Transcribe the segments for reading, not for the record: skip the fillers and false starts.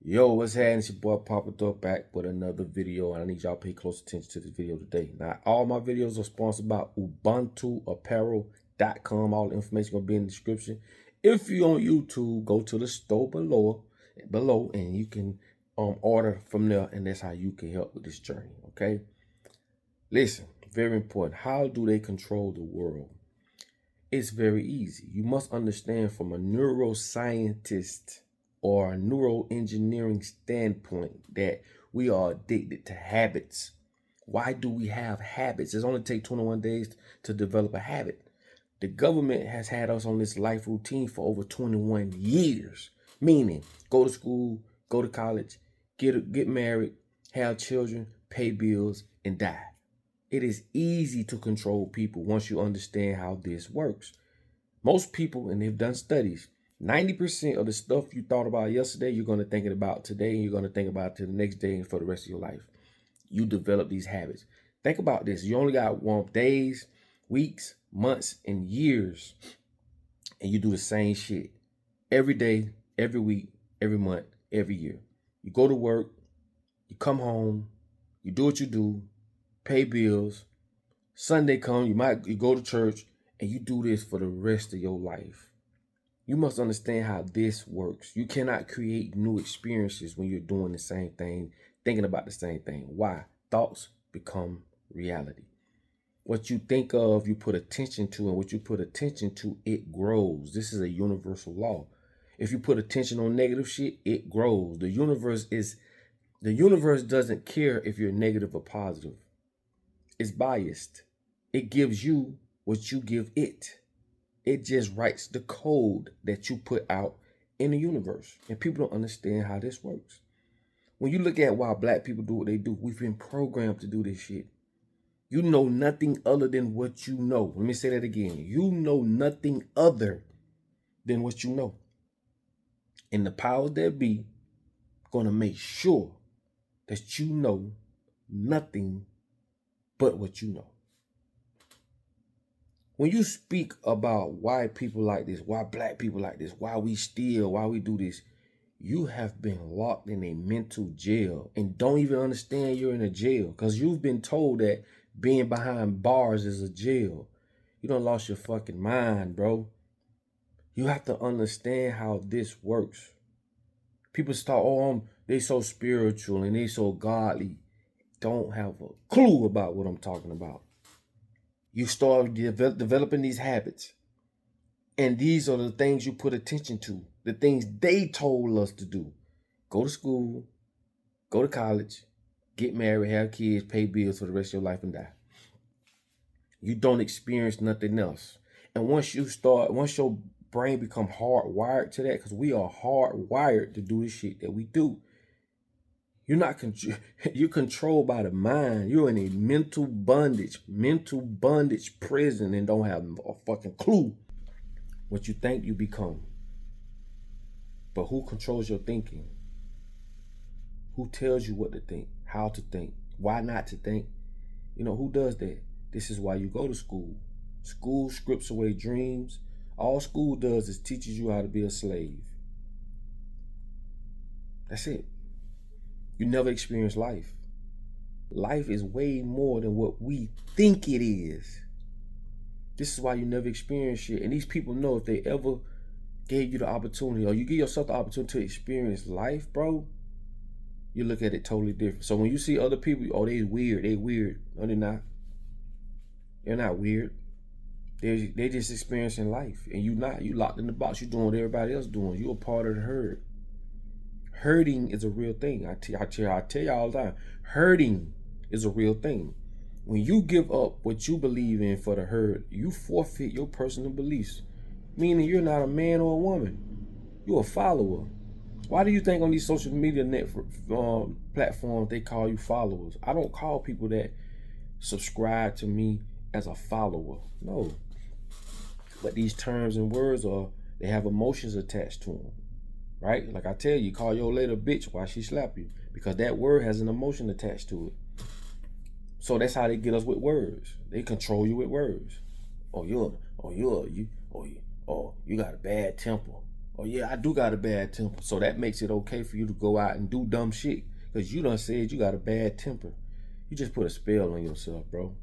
Yo, what's happening? It's your boy Papa Duck back with another video, and I need y'all to pay close attention to this video today. Now, all my videos are sponsored by Ubuntu Apparel.com. All the information gonna be in the description. If you're on YouTube, go to the store below, and you can order from there, and that's how you can help with this journey. Okay. Listen, very important. How do they control the world? It's very easy. You must understand from a neuroscientist or a neuroengineering standpoint that we are addicted to habits. Why do we have habits? It only takes 21 days to develop a habit. The government has had us on this life routine for over 21 years, meaning go to school, go to college, get married, have children, pay bills, and die. It is easy to control people once you understand how this works. Most people, and they've done studies, 90% of the stuff you thought about yesterday, you're going to think about today, and you're going to think about it to the next day and for the rest of your life. You develop these habits. Think about this. You only got days, weeks, months, and years, and you do the same shit every day, every week, every month, every year. You go to work, you come home, you do what you do, pay bills. Sunday comes, you go to church, and you do this for the rest of your life. You must understand how this works. You cannot create new experiences when you're doing the same thing, thinking about the same thing. Why? Thoughts become reality. What you think of, you put attention to, and what you put attention to, it grows. This is a universal law. If you put attention on negative shit, it grows. The universe doesn't care if you're negative or positive. It's biased. It gives you what you give it. It just writes the code that you put out in the universe. And people don't understand how this works. When you look at why black people do what they do, we've been programmed to do this shit. You know nothing other than what you know. Let me say that again. You know nothing other than what you know. And the powers that be gonna make sure that you know nothing but what you know. When you speak about why people like this, why black people like this, why we steal, why we do this, you have been locked in a mental jail and don't even understand you're in a jail because you've been told that being behind bars is a jail. You done lost your fucking mind, bro. You have to understand how this works. People start, they so spiritual and they so godly. Don't have a clue about what I'm talking about. You start developing these habits. And these are the things you put attention to. The things they told us to do. Go to school, go to college, get married, have kids, pay bills for the rest of your life and die. You don't experience nothing else. And once your brain become hardwired to that, because we are hardwired to do the shit that we do. You're controlled by the mind. You're in a mental bondage prison and don't have a fucking clue what you think you become. But who controls your thinking? Who tells you what to think, how to think, why not to think? You know, who does that? This is why you go to school. School strips away dreams. All school does is teaches you how to be a slave. That's it. You never experience life. Life is way more than what we think it is. This is why you never experience shit. And these people know if they ever gave you the opportunity or you give yourself the opportunity to experience life, bro, you look at it totally different. So when you see other people, they weird. No, they're not. They're not weird. They're just experiencing life. And you not. You locked in the box. You're doing what everybody else doing. You're a part of the herd. Hurting is a real thing. I tell you all the time, hurting is a real thing. When you give up what you believe in for the herd, you forfeit your personal beliefs, meaning you're not a man or a woman. You're a follower. Why do you think on these social media platforms they call you followers? I don't call people that subscribe to me as a follower. No. But these terms and words they have emotions attached to them. Right? Like I tell you, call your lady a bitch while she slap you because that word has an emotion attached to it. So that's how they get us with words. They control you with words. You got a bad temper. Oh yeah, I do got a bad temper. So that makes it okay for you to go out and do dumb shit. Because you done said you got a bad temper. You just put a spell on yourself, bro.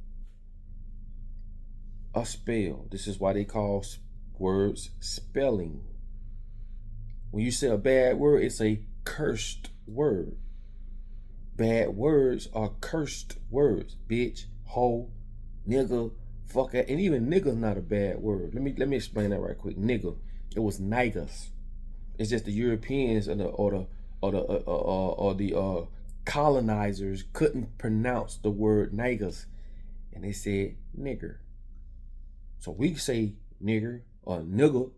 A spell. This is why they call words spelling. When you say a bad word, it's a cursed word. Bad words are cursed words. Bitch, hoe, nigga, fucker, and even nigga's not a bad word. Let me explain that right quick. Nigga, it was niggas. It's just the Europeans or the colonizers couldn't pronounce the word niggas, and they said nigger. So we say nigger or nigga,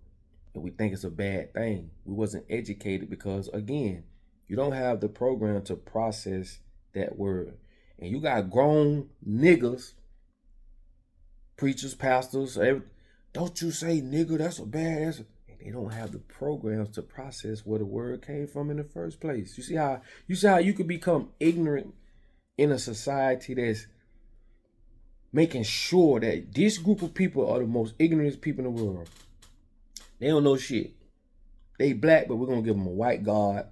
and we think it's a bad thing. We wasn't educated because, again, you don't have the program to process that word. And you got grown niggas, preachers, pastors, don't you say nigger, that's a bad answer. And they don't have the programs to process where the word came from in the first place. You see how you could become ignorant in a society that's making sure that this group of people are the most ignorant people in the world. They don't know shit. They black, but we're going to give them a white God.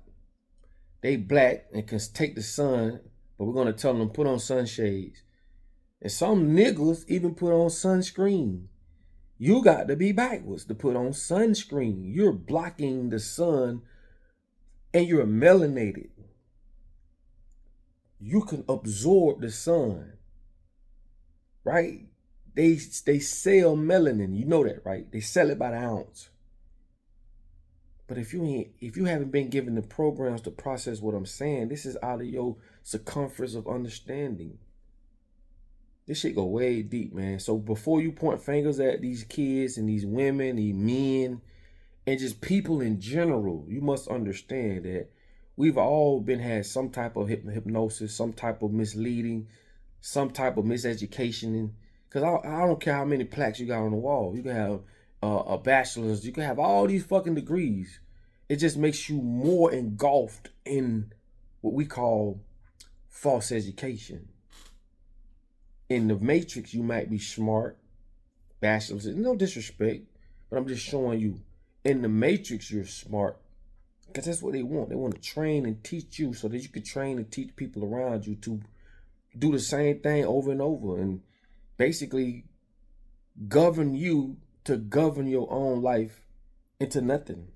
They black and can take the sun, but we're going to tell them put on sunshades. And some niggas even put on sunscreen. You got to be backwards to put on sunscreen. You're blocking the sun and you're melanated. You can absorb the sun, right? They sell melanin. You know that, right? They sell it by the ounce. But if you haven't been given the programs to process what I'm saying, this is out of your circumference of understanding. This shit go way deep, man. So before you point fingers at these kids and these women, these men, and just people in general, you must understand that we've all had some type of hypnosis, some type of misleading, some type of miseducation. Because I don't care how many plaques you got on the wall. You can have a bachelor's. You can have all these fucking degrees. It just makes you more engulfed in what we call false education. In the matrix, you might be smart, bachelor's. No disrespect, but I'm just showing you. In the matrix, you're smart. Because that's what they want. They want to train and teach you so that you can train and teach people around you to do the same thing over and over. And basically govern you to govern your own life into nothing.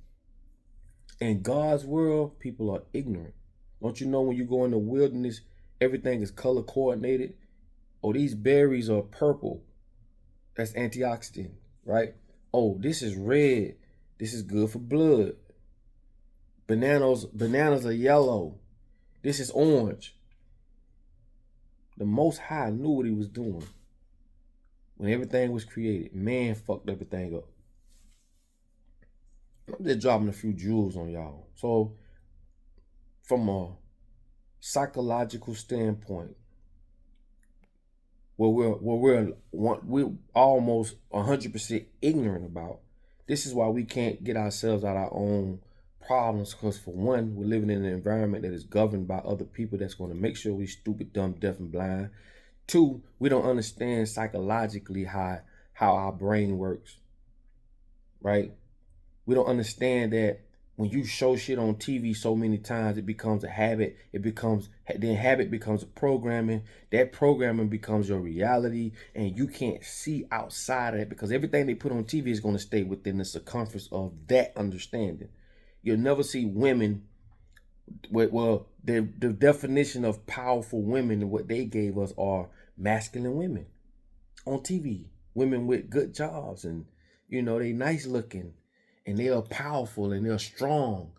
In God's world, people are ignorant. Don't you know when you go in the wilderness, everything is color coordinated? Oh, these berries are purple. That's antioxidant, right? Oh, this is red. This is good for blood. Bananas are yellow. This is orange. The Most High knew what he was doing when everything was created. Man fucked everything up. I'm just dropping a few jewels on y'all. So, from a psychological standpoint, where we're almost 100% ignorant about, this is why we can't get ourselves out of our own problems. Because for one, we're living in an environment that is governed by other people that's going to make sure we're stupid, dumb, deaf, and blind. Two, we don't understand psychologically how our brain works, right? We don't understand that when you show shit on TV so many times, it becomes a habit. Then habit becomes a programming. That programming becomes your reality, and you can't see outside of it because everything they put on TV is going to stay within the circumference of that understanding. You'll never see women. Well, the definition of powerful women and what they gave us are masculine women on TV. Women with good jobs and, they nice looking and they are powerful and they're strong.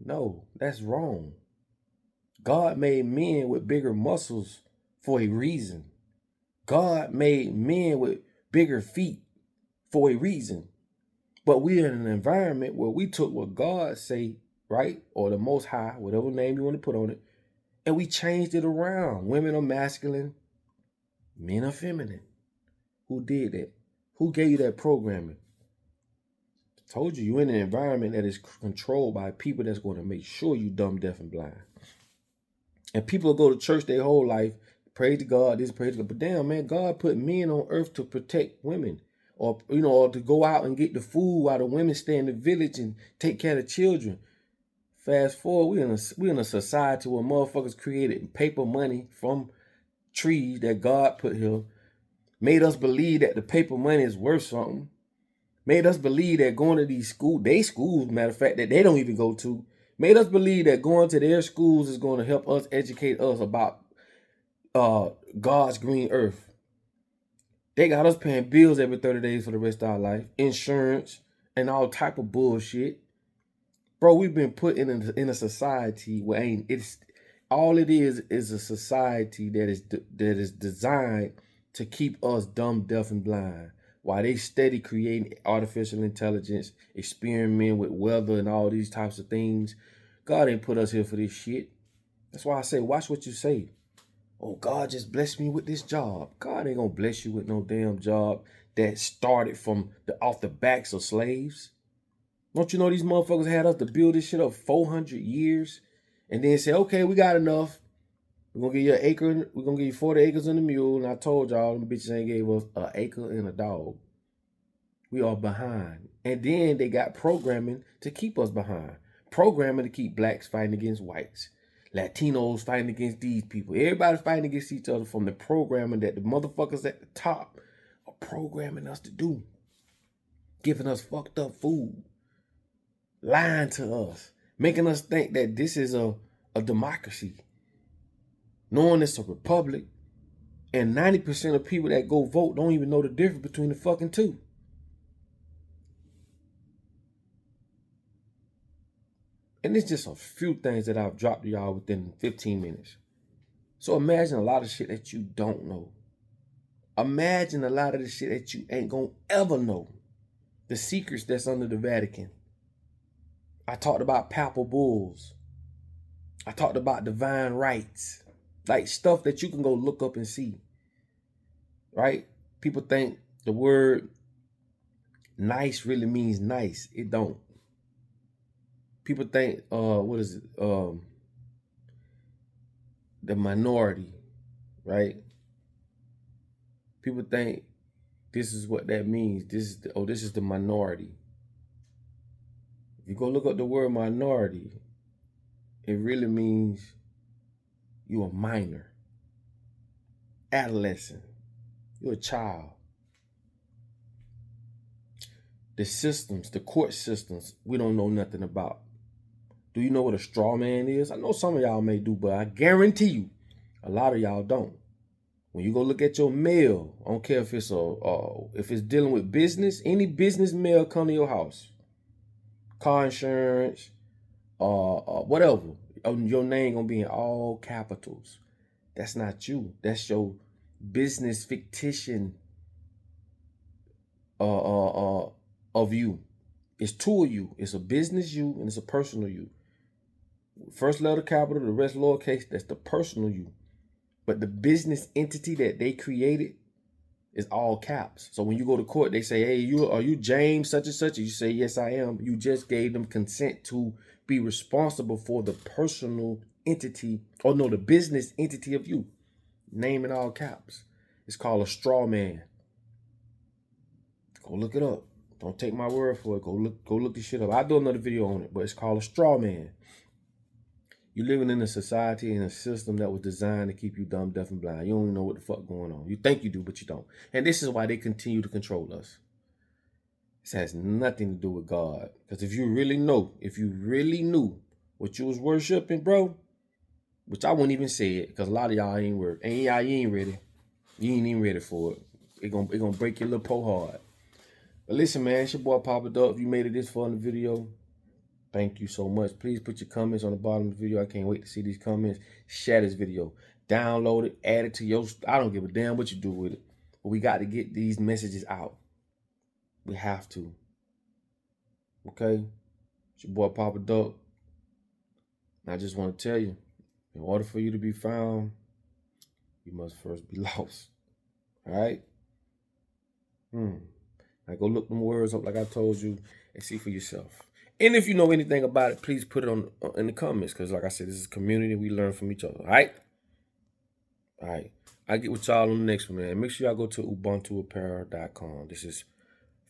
No, that's wrong. God made men with bigger muscles for a reason. God made men with bigger feet for a reason. But we're in an environment where we took what God say, right? Or the Most High, whatever name you want to put on it, and we changed it around. Women are masculine, men are feminine. Who did that? Who gave you that programming? I told you, you're in an environment that is controlled by people that's going to make sure you dumb, deaf, and blind. And people go to church their whole life, pray to God, this, pray to God. But damn, man, God put men on earth to protect women. or or to go out and get the food while the women stay in the village and take care of the children. Fast forward, we in a society where motherfuckers created paper money from trees that God put here, made us believe that the paper money is worth something, made us believe that going to these schools, matter of fact, that they don't even go to, made us believe that going to their schools is going to help us educate us about God's green earth. They got us paying bills every 30 days for the rest of our life, insurance, and all type of bullshit. Bro, we've been put in a society where it is a society that is designed to keep us dumb, deaf, and blind. While they steady creating artificial intelligence, experiment with weather and all these types of things, God ain't put us here for this shit. That's why I say, watch what you say. Oh, God just blessed me with this job. God ain't gonna bless you with no damn job that started from off the backs of slaves. Don't you know these motherfuckers had us to build this shit up 400 years and then say, okay, we got enough. We're gonna give you an acre. We're gonna give you 40 acres and a mule. And I told y'all, them bitches ain't gave us an acre and a dog. We are behind. And then they got programming to keep us behind. Programming to keep blacks fighting against whites. Latinos fighting against these people. Everybody fighting against each other from the programming that the motherfuckers at the top are programming us to do. Giving us fucked up food. Lying to us. Making us think that this is a democracy. Knowing it's a republic. And 90% of people that go vote don't even know the difference between the fucking two. And it's just a few things that I've dropped to y'all within 15 minutes. So imagine a lot of shit that you don't know. Imagine a lot of the shit that you ain't gonna ever know. The secrets that's under the Vatican. I talked about papal bulls. I talked about divine rights. Like stuff that you can go look up and see. Right? People think the word nice really means nice. It don't. People think, what is it? The minority, right? People think this is what that means. This is the minority. If you go look up the word minority, it really means you're a minor, adolescent, you're a child. The systems, the court systems, we don't know nothing about. Do you know what a straw man is? I know some of y'all may do, but I guarantee you, a lot of y'all don't. When you go look at your mail, I don't care if it's if it's dealing with business, any business mail come to your house, car insurance, whatever. Your name gonna be in all capitals. That's not you. That's your business fictitious of you. It's two of you. It's a business you and it's a personal you. First letter capital, the rest lowercase, that's the personal you. But the business entity that they created is all caps. So when you go to court, they say, hey, are you James such and such? And you say, yes, I am. You just gave them consent to be responsible for the personal entity, or no, the business entity of you. Name in all caps. It's called a straw man. Go look it up. Don't take my word for it. Go look this shit up. I'll do another video on it, but it's called a straw man. You're living in a society and a system that was designed to keep you dumb, deaf, and blind. You don't even know what the fuck going on. You think you do, but you don't. And this is why they continue to control us. This has nothing to do with God. Because if you really knew what you was worshiping, bro, which I wouldn't even say it, because a lot of y'all ain't ready. You ain't even ready for it. It gonna break your little po hard. But listen, man, it's your boy Papa Dog. If you made it this far in the video, thank you so much. Please put your comments on the bottom of the video. I can't wait to see these comments. Share this video. Download it. Add it to your... I don't give a damn what you do with it. But we got to get these messages out. We have to. Okay? It's your boy Papa Dog. I just want to tell you, in order for you to be found, you must first be lost. All right? Now go look them words up like I told you and see for yourself. And if you know anything about it, please put it in the comments. Because like I said, this is a community. We learn from each other. All right? All right. I'll get with y'all on the next one, man. Make sure y'all go to UbuntuApparel.com. This is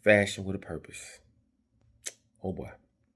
Fashion with a purpose. Oh boy.